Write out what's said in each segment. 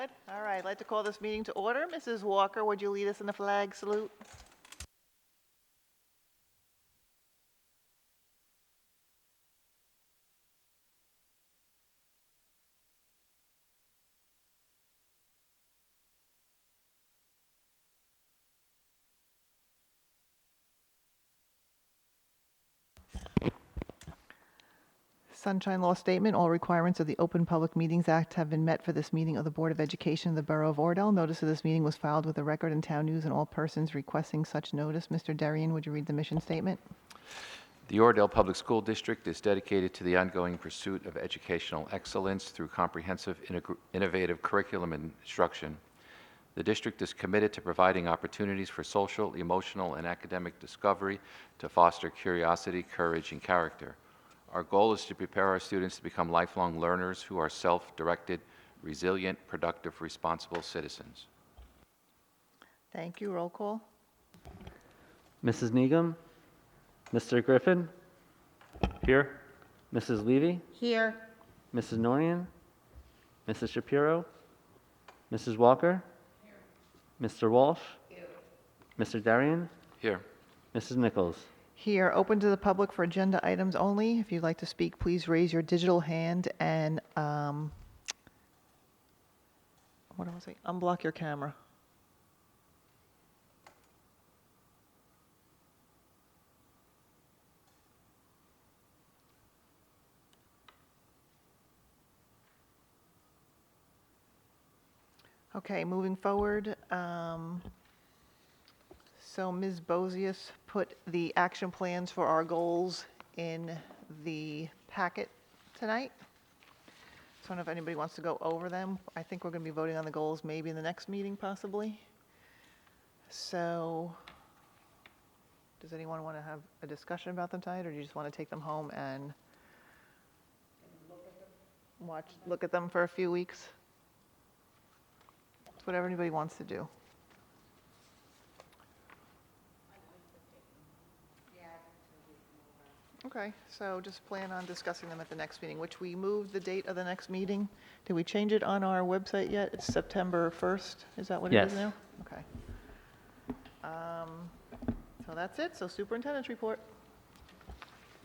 Good. All right, I'd like to call this meeting to order. Mrs. Walker, would you lead us in the flag salute? Sunshine Law Statement. All requirements of the Open Public Meetings Act have been met for this meeting of the Board of Education of the Borough of Oradell. Notice of this meeting was filed with the record in Town News and all persons requesting such notice. Mr. Darian, would you read the mission statement? The Oradell Public School District is dedicated to the ongoing pursuit of educational excellence through comprehensive, innovative curriculum and instruction. The district is committed to providing opportunities for social, emotional, and academic discovery to foster curiosity, courage, and character. Our goal is to prepare our students to become lifelong learners who are self-directed, resilient, productive, responsible citizens. Thank you. Roll call. Mrs. Negum? Mr. Griffin? Here. Mrs. Levy? Here. Mrs. Norian? Mrs. Shapiro? Mrs. Walker? Here. Mr. Walsh? Here. Mr. Darian? Here. Mrs. Nichols? Here, open to the public for agenda items only. If you'd like to speak, please raise your digital hand and, unblock your camera. Okay, moving forward. So Ms. Bozius put the action plans for our goals in the packet tonight. So I don't know if anybody wants to go over them. I think we're going to be voting on the goals maybe in the next meeting possibly. So does anyone want to have a discussion about them tonight, or do you just want to take them home and look at them for a few weeks? It's whatever anybody wants to do. Okay, so just plan on discussing them at the next meeting, which we moved the date of the next meeting. Did we change it on our website yet? It's September 1st. Is that what it is Yes. now? Okay. So that's it. So superintendent's report.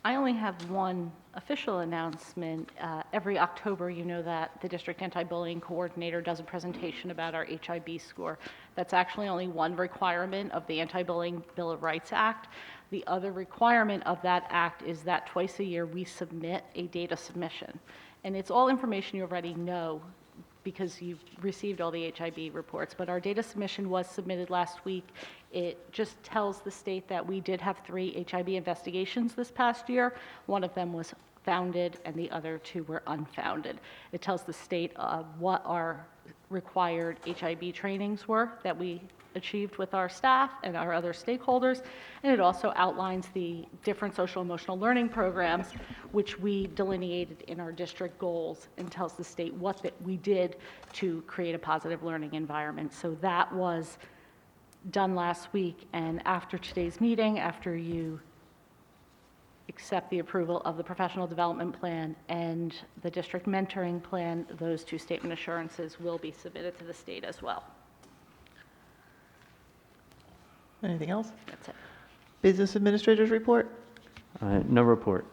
I only have one official announcement. Every October, you know that the district anti-bullying coordinator does a presentation about our HIB score. That's actually only one requirement of the Anti-Bullying Bill of Rights Act. The other requirement of that act is that twice a year we submit a data submission. And it's all information you already know because you've received all the HIB reports. But our data submission was submitted last week. It just tells the state that we did have 3 HIB investigations this past year. One of them was founded and the other 2 were unfounded. It tells the state what our required HIB trainings were that we achieved with our staff and our other stakeholders, and it also outlines the different social emotional learning programs which we delineated in our district goals, and tells the state what that we did to create a positive learning environment. So that was done last week, and after today's meeting, after you accept the approval of the professional development plan and the district mentoring plan, those 2 statement assurances will be submitted to the state as well. Anything else? That's it. Business administrators report. No report.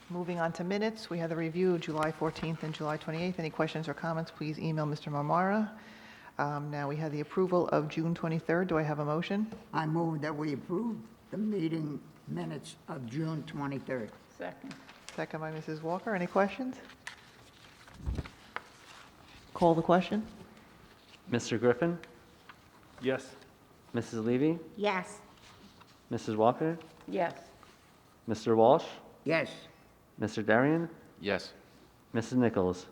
Moving on to minutes, we have the review of July 14th and July 28th. Any questions or comments, please email Mr. Marmara. Now we have the approval of June 23rd. Do I have a motion? I move that we approve the meeting minutes of June 23rd. Second. Second by Mrs. Walker. Any questions? Call the question. Mr. Griffin? Yes. Mrs. Levy? Yes. Mrs. Walker? Yes. Mr. Walsh? Yes, Mr. Darian? Yes. Mrs. Nichols?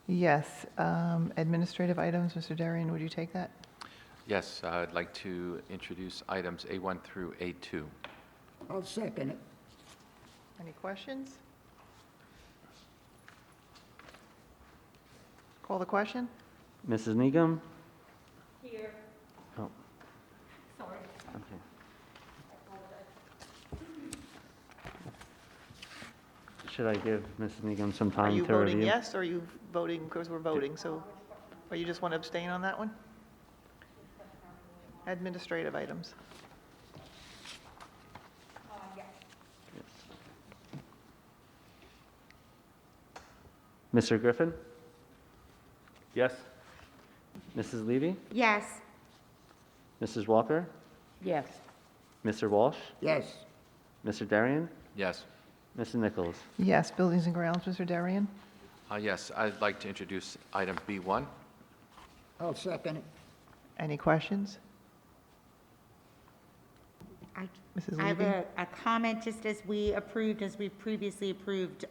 Yes. Administrative items, Mr. Darian, would you take that? Yes, I'd like to introduce items A1 through A2. I'll second it. Any questions? Call the question. Mrs. Negum? Here. Oh, Sorry. okay. Should I give Mrs. Negum some Are time you to voting review? yes, or are you voting, because we're voting, so Or you just want to abstain on that one? Administrative items. Mr. Griffin? Yes. Mrs. Levy? Yes. Mrs. Walker? Yes. Mr. Walsh? Yes, Mr. Darian? Yes. Mrs. Nichols? Yes, Buildings and Grounds, Mr. Darian? Yes, I'd like to introduce item B1. I'll second it. Any questions? I Mrs. I have Levy? a comment, just as we previously approved,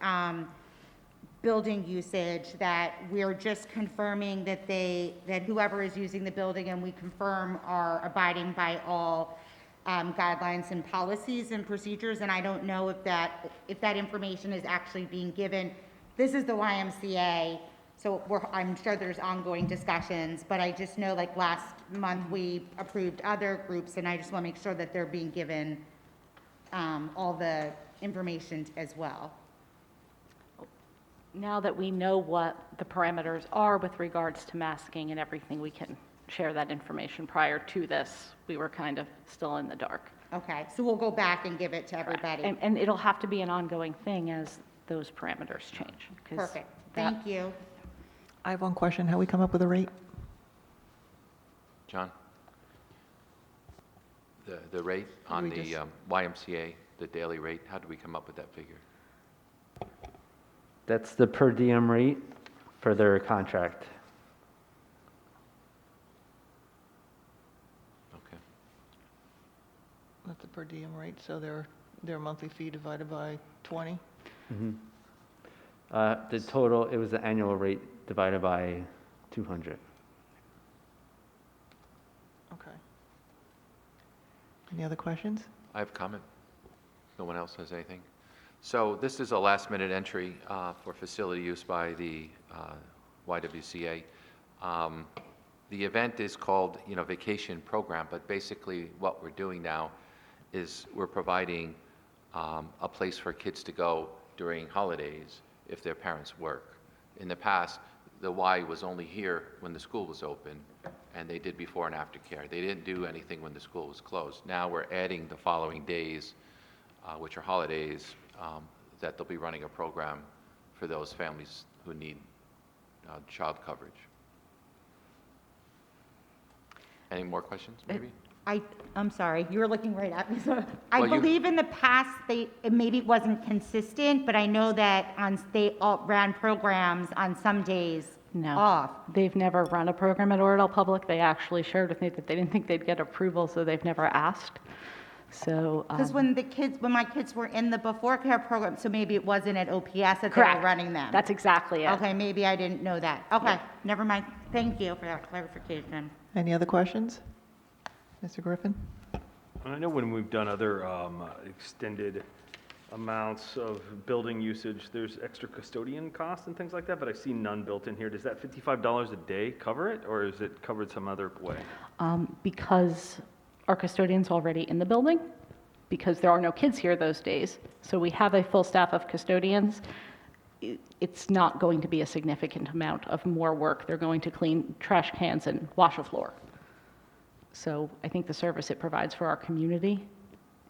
building usage, that we're just confirming that that whoever is using the building, and we confirm, are abiding by all guidelines and policies and procedures, and I don't know if that information is actually being given. This is the YMCA, so I'm sure there's ongoing discussions, but I just know, like, last month, we approved other groups, and I just want to make sure that they're being given all the information as well. Now that we know what the parameters are with regards to masking and everything, we can share that information. Prior to this, we were kind of still in the dark. Okay, so we'll go back and give it to everybody. And it'll have to be an ongoing thing as those parameters change. 'cause Perfect, that- thank you. I have one question. How we come up with a rate? John? The rate on We the just- YMCA, the daily rate, how do we come up with that figure? That's the per diem rate for their contract. Okay. That's a per diem rate, so their monthly fee divided by 20? The total, it was the annual rate divided by 200. Okay. Any other questions? I have a comment. No one else has anything? So this is a last-minute entry for facility use by the YWCA. The event is called, Vacation Program, but basically what we're doing now is we're providing a place for kids to go during holidays if their parents work. In the past, the Y was only here when the school was open, and they did before and after care. They didn't do anything when the school was closed. Now we're adding the following days, which are holidays, that they'll be running a program for those families who need child coverage. Any more questions, maybe? I'm sorry, you were looking right at me, so I Well, you- believe in the past, maybe it wasn't consistent, but I know that they all ran programs on some days No. off. They've never run a program at Oradell Public. They actually shared with me that they didn't think they'd get approval, so they've never asked. So, Because when my kids were in the before care program, so maybe it wasn't at OPS that they correct. were running them. That's exactly it. Okay, maybe I didn't know that. Okay, never mind. Thank you for that clarification. Any other questions? Mr. Griffin? I know when we've done other extended amounts of building usage, there's extra custodian costs and things like that, but I see none built in here. Does that $55 a day cover it, or is it covered some other way? Because our custodian's already in the building, because there are no kids here those days, so we have a full staff of custodians. It's not going to be a significant amount of more work. They're going to clean trash cans and wash a floor. So I think the service it provides for our community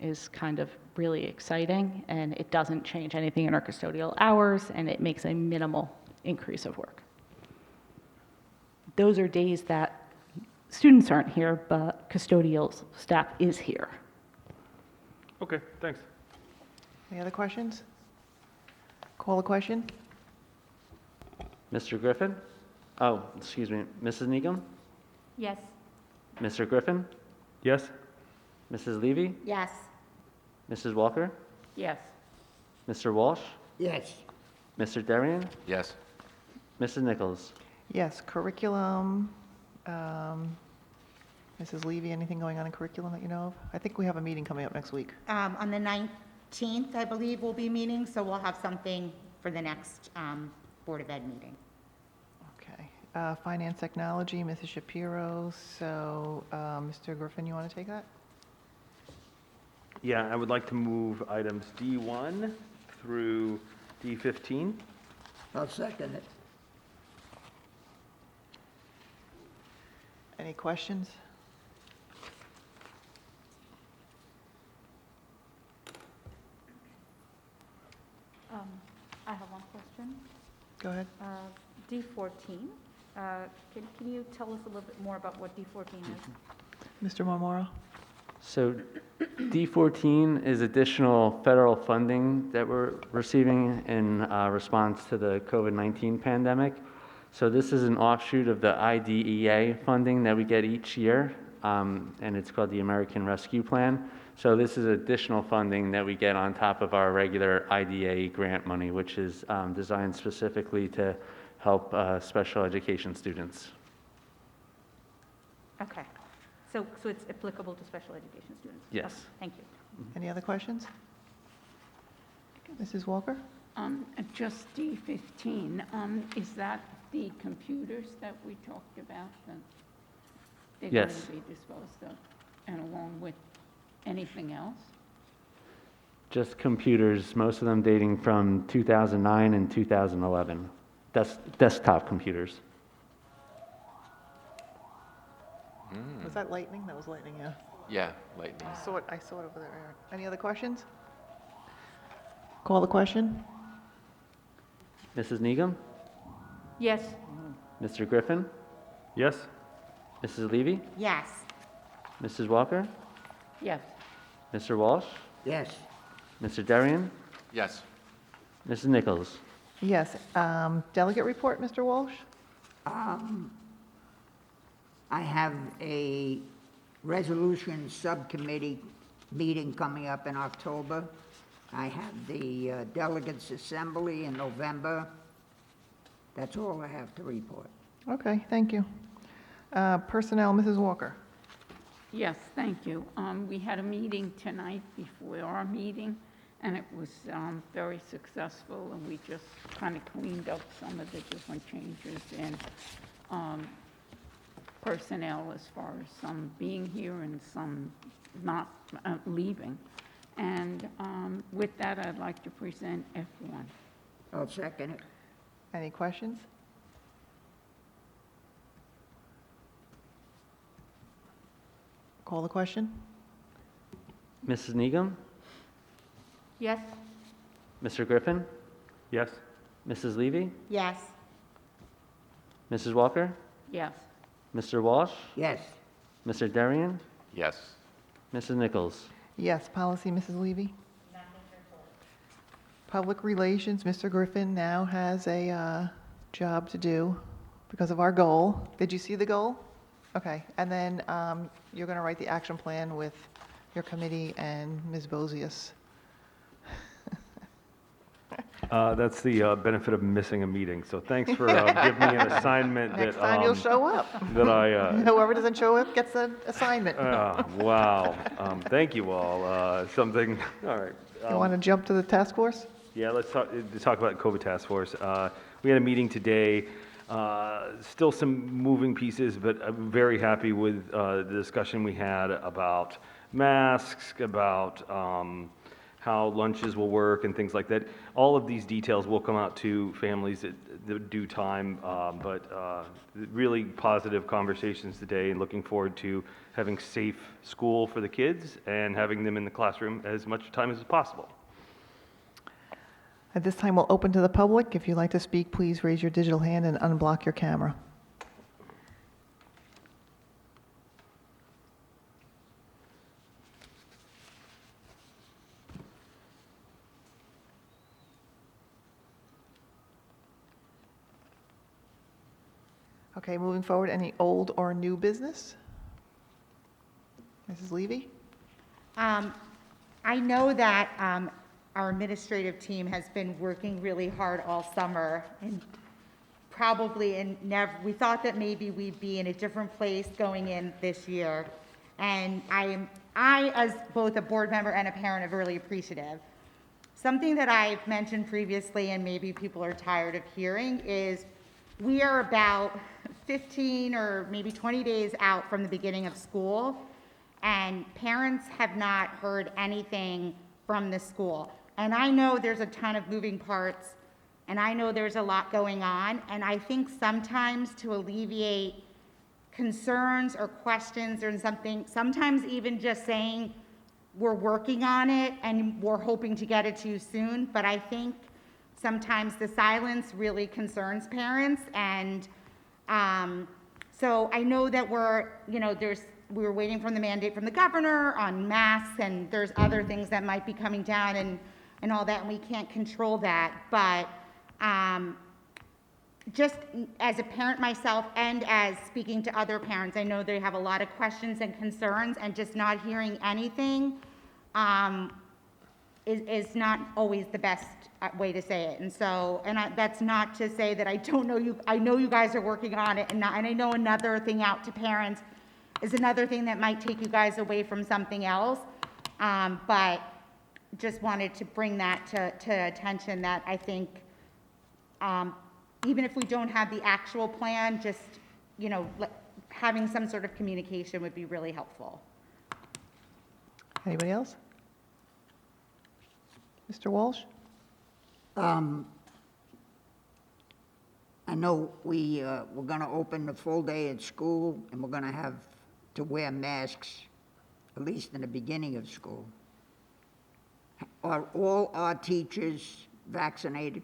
is kind of really exciting, and it doesn't change anything in our custodial hours, and it makes a minimal increase of work. Those are days that students aren't here, but custodial staff is here. Okay, thanks. Any other questions? Call the question? Mr. Griffin? Oh, excuse me, Mrs. Needham? Yes. Mr. Griffin? Yes? Mrs. Levy? Yes. Mrs. Walker? Yes. Mr. Walsh? yes, Mr. Darian? Yes. Mrs. Nichols? Yes, curriculum. Mrs. Levy, anything going on in curriculum that you know of? I think we have a meeting coming up next week. On the 19th, I believe, we'll be meeting, so we'll have something for the next Board of Ed meeting. Okay. Finance technology, Mrs. Shapiro. So, Mr. Griffin, you want to take that? Yeah, I would like to move items D1 through D15. I'll second it. Any questions? I have one question. Go ahead. D14, can you tell us a little bit more about what D14 is? Mr. Marmora? So D14 is additional federal funding that we're receiving in response to the COVID-19 pandemic. So this is an offshoot of the IDEA funding that we get each year, and it's called the American Rescue Plan. So this is additional funding that we get on top of our regular IDEA grant money, which is designed specifically to help special education students. Okay, so it's applicable to special education students? Yes. Okay, thank you. Any other questions? Mrs. Walker? Just D15, is that the computers that we talked about? That they're going Yes. to be disposed of, and along with anything else? Just computers, most of them dating from 2009 and 2011. Desktop computers. Was that lightning? That was lightning, yeah. Yeah, lightning. I saw it over there, Aaron. Any other questions? Call the question? Mrs. Needham? Yes, Mr. Griffin? Yes? Mrs. Levy? Yes. Mrs. Walker? Yes. Mr. Walsh? Yes. Mr. Darian? Yes. Mrs. Nichols? Yes. Delegate report, Mr. Walsh? I have a resolution subcommittee meeting coming up in October. I have the delegates assembly in November. That's all I have to report. Okay, thank you. Personnel, Mrs. Walker? Yes, thank you. We had a meeting tonight before our meeting, and it was very successful, and we just kind of cleaned up some of the different changes in personnel as far as some being here and some not leaving. And with that, I'd like to present F1. I'll second it. Any questions? Call the question? Mrs. Needham? yes, Mr. Griffin? Yes? Mrs. Levy? Yes. Mrs. Walker? Yes. Mr. Walsh? Yes. Mr. Darian? Yes. Mrs. Nichols? Yes. Policy, Mrs. Levy? Public relations, Mr. Griffin now has a job to do because of our goal. Did you see the goal? Okay. And then you're going to write the action plan with your committee and Ms. Bozius. That's the benefit of missing a meeting, so thanks for giving me an assignment that... Next time you'll show up. That I... Whoever doesn't show up gets an assignment. Wow. Thank you all. Something, all right. You want to jump to the task force? Yeah, let's talk about COVID task force. We had a meeting today, still some moving pieces, but I'm very happy with the discussion we had about masks, about how lunches will work and things like that. All of these details will come out to families at the due time, but really positive conversations today, and looking forward to having safe school for the kids and having them in the classroom as much time as possible. At this time, we'll open to the public. If you'd like to speak, please raise your digital hand and unblock your camera. Okay, moving forward, any old or new business? Mrs. Levy? I know that our administrative team has been working really hard all summer, and we thought that maybe we'd be in a different place going in this year. And I, as both a board member and a parent, are really appreciative. Something that I've mentioned previously, and maybe people are tired of hearing, is we are about 15 or maybe 20 days out from the beginning of school, and parents have not heard anything from the school. And I know there's a ton of moving parts, and I know there's a lot going on, and I think sometimes to alleviate concerns or questions or something, sometimes even just saying, we're working on it and we're hoping to get it to you soon, but I think sometimes the silence really concerns parents, and so I know that we were waiting for the mandate from the governor on masks, and there's other things that might be coming down and all that, and we can't control that, but just as a parent myself and as speaking to other parents, I know they have a lot of questions and concerns, and just not hearing anything is not always the best way to say it. And so, that's not to say that I don't know you, I know you guys are working on it, and I know another thing out to parents is another thing that might take you guys away from something else. But just wanted to bring that to attention, that I think, even if we don't have the actual plan, just, having some sort of communication would be really helpful. Anybody else? Mr. Walsh? I know we're gonna open the full day at school, and we're gonna have to wear masks, at least in the beginning of school. Are all our teachers vaccinated?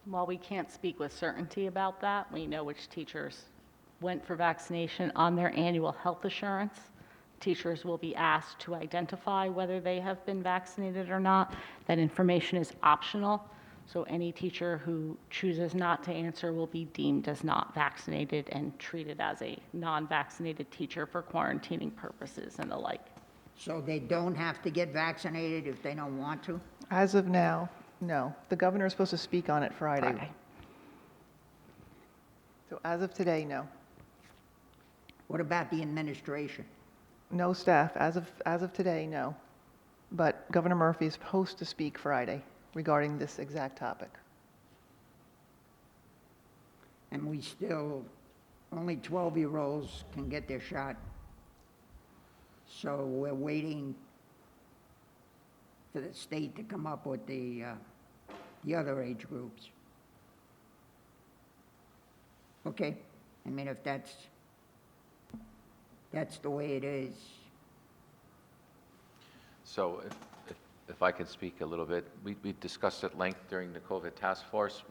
While we can't speak with certainty about that, we know which teachers went for vaccination on their annual health assurance. Teachers will be asked to identify whether they have been vaccinated or not. That information is optional, so any teacher who chooses not to answer will be deemed as not vaccinated and treated as a non-vaccinated teacher for quarantining purposes and the like. So they don't have to get vaccinated if they don't want to? As of now, no. The governor is supposed to speak on it Friday. So as of today, no. What about the administration? No staff, as of today, no. But Governor Murphy is supposed to speak Friday regarding this exact topic. And we still, only 12-year-olds can get their shot. So we're waiting for the state to come up with the other age groups. Okay, I mean, if that's the way it is. So if I could speak a little bit, we discussed at length during the COVID task force.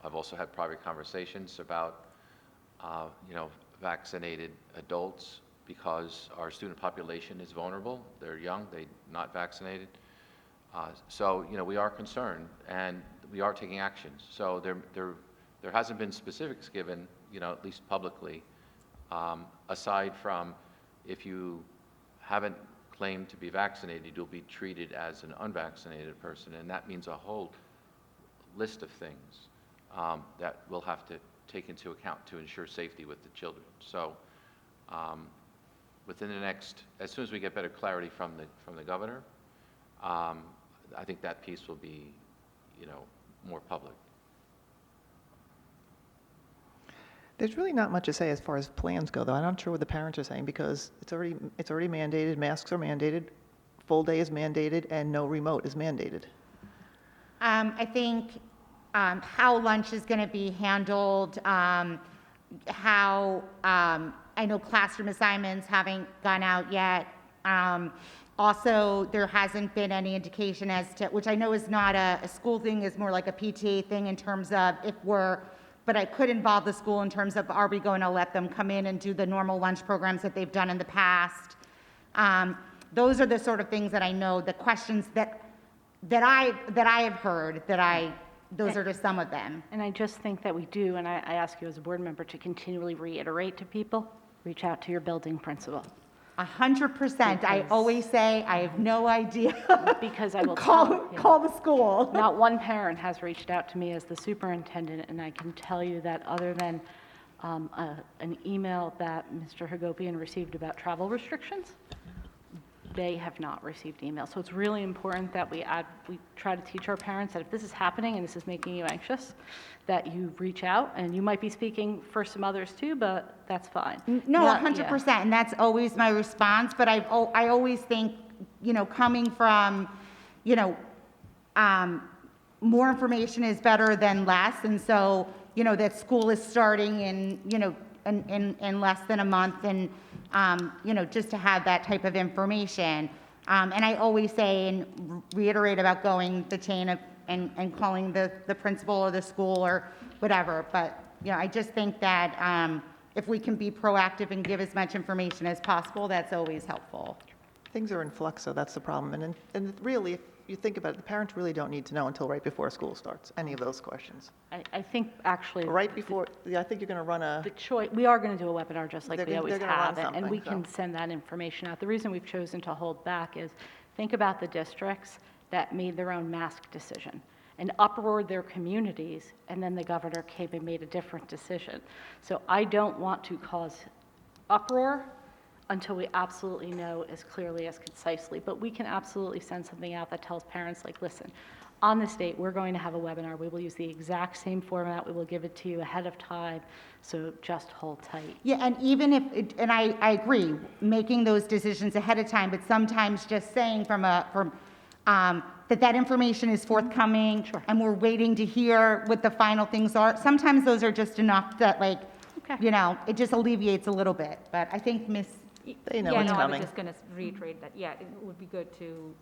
I've also had private conversations about, vaccinated adults, because our student population is vulnerable. They're young, they're not vaccinated. So, we are concerned, and we are taking actions. So there hasn't been specifics given, at least publicly, aside from if you haven't claimed to be vaccinated, you'll be treated as an unvaccinated person, and that means a whole list of things that we'll have to take into account to ensure safety with the children. So within the next, as soon as we get better clarity from the governor, I think that piece will be, more public. There's really not much to say as far as plans go, though. I'm not sure what the parents are saying, because it's already mandated, masks are mandated, full day is mandated, and no remote is mandated. I think how lunch is going to be handled, how, I know classroom assignments haven't gone out yet. Also, there hasn't been any indication as to, which I know is not a school thing, is more like a PTA thing in terms of but I could involve the school in terms of, are we going to let them come in and do the normal lunch programs that they've done in the past? Those are the sort of things that I know, the questions that I have heard, those are just some of them. And I just think that we do, and I ask you as a board member to continually reiterate to people, reach out to your building principal. 100%. I always say, I have no idea. Because I will Call the school. Not one parent has reached out to me as the superintendent, and I can tell you that other than an email that Mr. Hagopian received about travel restrictions, they have not received emails. So it's really important that we try to teach our parents that if this is happening and this is making you anxious, that you reach out, and you might be speaking for some others too, but that's fine. No, Yeah, 100%, and that's always my response, but I always think, coming from, more information is better than less, and so, that school is starting in less than a month, and, just to have that type of information. And I always say and reiterate about going the chain of, and calling the principal or the school or whatever, but, I just think that if we can be proactive and give as much information as possible, that's always helpful. Things are in flux, so that's the problem. And really, if you think about it, the parents really don't need to know until right before school starts, any of those questions. I think actually. Right before, yeah, I think you're going to run The choice, we are going to do a webinar just like They're we gonna- always they're gonna run have, and we something, can send that information out. The reason we've chosen to hold back is, think about the districts that made their own mask decision and uproared their communities, and then the governor came and made a different decision. So I don't want to cause uproar until we absolutely know as clearly, as concisely. But we can absolutely send something out that tells parents, like, listen, on this date, we're going to have a webinar. We will use the exact same format. We will give it to you ahead of time, so just hold tight. Yeah, and even if, and I agree, making those decisions ahead of time, but sometimes just saying that information is forthcoming. Sure. And we're waiting to hear what the final things are. Sometimes those are just enough that, like, Okay. it just alleviates a little bit. But I think They know Yeah, it's no, I was coming. just going to reiterate that, yeah, it would be good to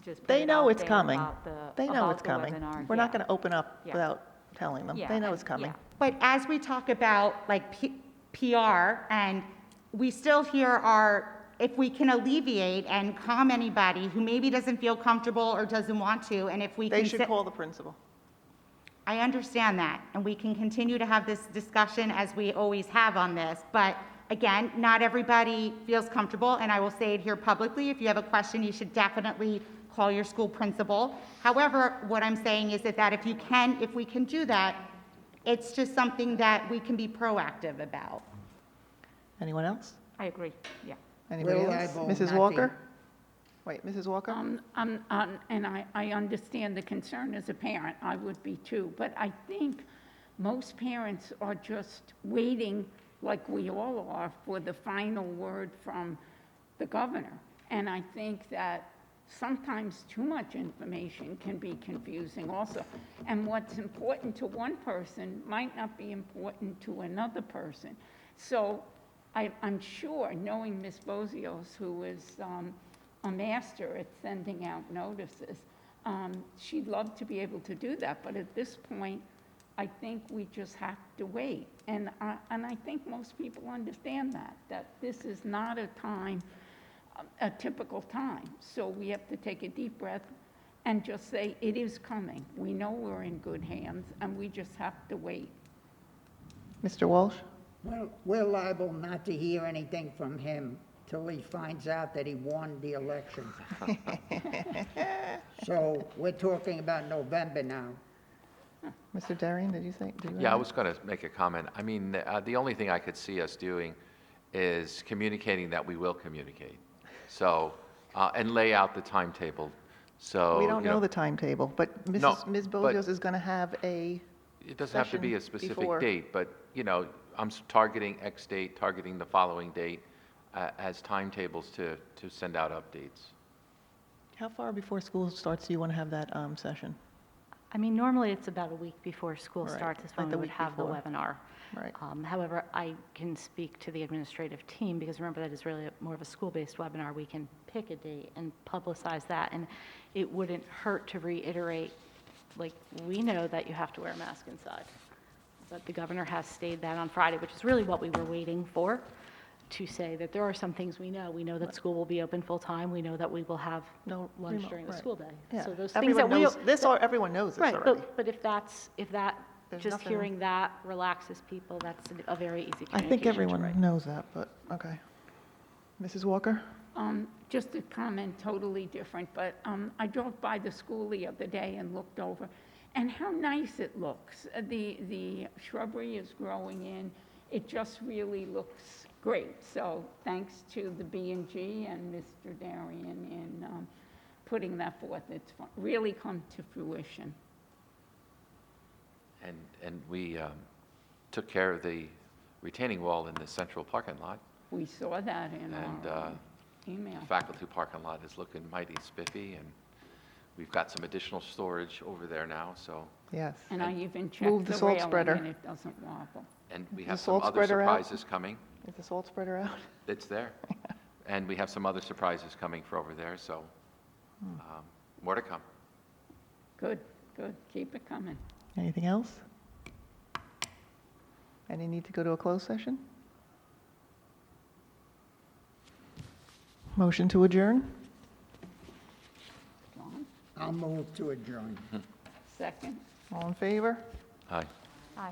just put They it know out it's there coming. about They know about it's the coming. webinar, We're not yeah. going to open up Yeah. without telling them. Yeah, They know and- it's coming. yeah. But as we talk about like PR, and we still here are, if we can alleviate and calm anybody who maybe doesn't feel comfortable or doesn't want to, and if we can. They should call the principal. I understand that, and we can continue to have this discussion as we always have on this, but again, not everybody feels comfortable, and I will say it here publicly, if you have a question, you should definitely call your school principal. However, what I'm saying is that if we can do that, it's just something that we can be proactive about. Anyone else? I agree, yeah. Anybody Will else? eyeball Mrs. nothing. Walker? Wait, Mrs. Walker? And I understand the concern as a parent, I would be too, but I think most parents are just waiting, like we all are, for the final word from the governor. And I think that sometimes too much information can be confusing also. And what's important to one person might not be important to another person. So I'm sure, knowing Ms. Bozios, who is a master at sending out notices, she'd love to be able to do that. But at this point, I think we just have to wait. And I think most people understand that this is not a typical time. So we have to take a deep breath and just say, it is coming. We know we're in good hands, and we just have to wait. Mr. Walsh? Well, we're liable not to hear anything from him till he finds out that he won the election. So we're talking about November now. Mr. Darian, did you think? did you Yeah, I have- was going to make a comment. I mean, the only thing I could see us doing is communicating that we will communicate. So, and lay out the timetable. So, We don't you know the timetable, but No, Ms. but- Bozios is going to have a, It doesn't have to be a session specific before. date, but, I'm targeting X date, targeting the following date as timetables to send out updates. how far before school starts do you want to have that session? I mean, normally it's about a week before school Right, starts is like when the we would week have the before. webinar. Right. However, I can speak to the administrative team, because remember, that is really more of a school-based webinar. We can pick a date and publicize that, and it wouldn't hurt to reiterate, like, we know that you have to wear a mask inside, but the governor has stated that on Friday, which is really what we were waiting for, to say that there are some things we know. We know that school will be open full-time. We know that we will have No lunch remote, during the right. school day. Yeah. So those things that Everyone we. knows this, or everyone knows this Right, already. but if that, There's just nothing- hearing that relaxes people, that's a very easy I communication think to everyone write. knows that, but, okay. Mrs. Walker? Just a comment, totally different, but I drove by the school the other day and looked over, and how nice it looks. The shrubbery is growing in. It just really looks great. So thanks to the B&G and Mr. Darian in putting that forth. It's really come to fruition. And we took care of the retaining wall in the central parking lot. We saw that in And our email. faculty parking lot is looking mighty spiffy, and We've got some additional storage over there now, so, Yes. And I even Move checked the the salt railing spreader. and it doesn't wobble. and we Is have the some salt other spreader out? surprises coming. Is the salt spreader out? It's there. And we have some other surprises coming for over there, so more to come. Good, good, keep it coming. Anything else? Any need to go to a closed session? Motion to adjourn? John, I'll move to adjourn. second? All in favor? Aye. Aye.